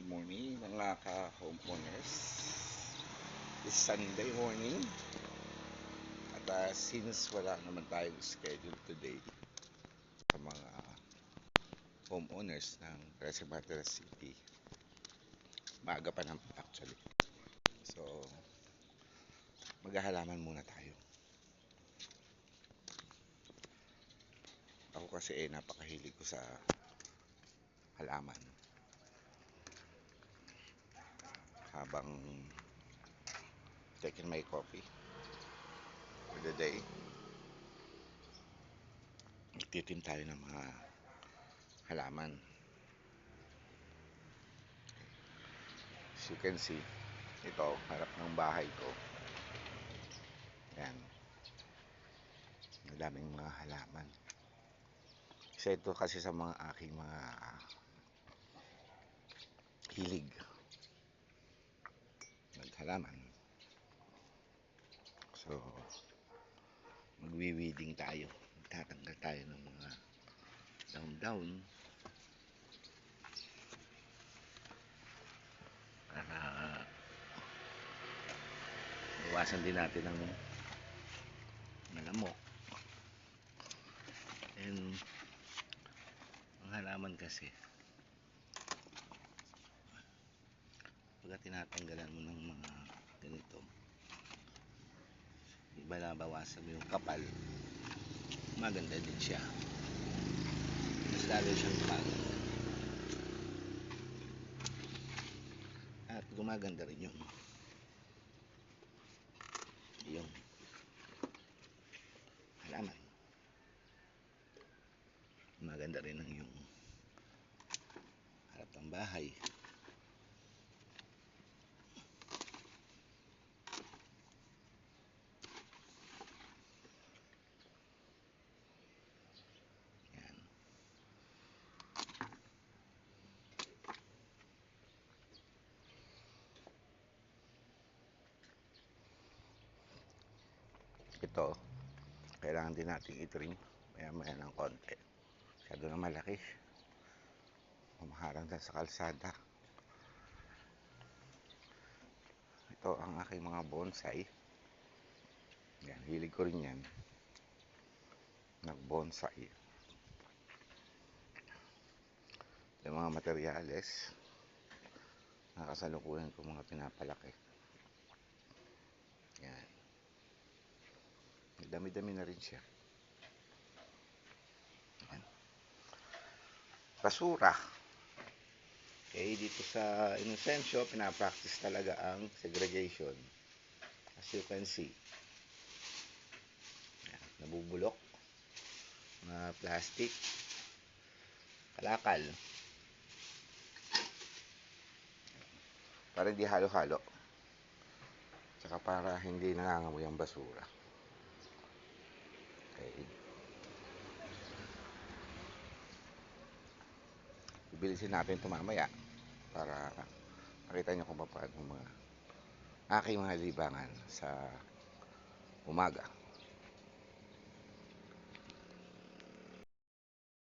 Good morning mga ka-homeowners. It's Sunday morning. At since wala naman tayong schedule today sa mga homeowners ng Reservatory City, maaga pa naman actually. So, maghahalaman muna tayo. Ako kasi napakahilig ko sa halaman. Habang taking my coffee for the day, nagtitim tayo ng mga halaman. As you can see, ito, harap ng bahay ko. Yan. Madaming mga halaman. Isa ito kasi sa mga aking mga hilig. Maghalaman. So, magwi-weeding tayo. Tatanggal tayo ng mga down para iwasan din natin ang malamok. And ang halaman kasi pagka tinatanggalan mo ng mga ganito, iba nabawasan mo yung kapal, maganda din siya, mas lalo siyang pangit at gumaganda rin yung halaman. Maganda rin ang yung harap ng bahay. Yan. Ito, kailangan din natin i-trim maya ng konti. Masyado na malaki, humaharang na sa kalsada. Ito ang aking mga bonsai. Yan, hilig ko rin yan, nag-bonsai. Yung mga materyales na kasalukuyan ko mga pinapalaki. Yan, dami-dami na rin siya. Yan. Basura. Okay, dito sa Inocencio, pinapractice talaga ang segregation. As you can see, yan, nabubulok, mga plastic, kalakal, para hindi halo-halo, saka para hindi nangangamoy ang basura. Okay, ibilisin natin ito mamaya para makita nyo kung paano mga aking mga libangan sa umaga.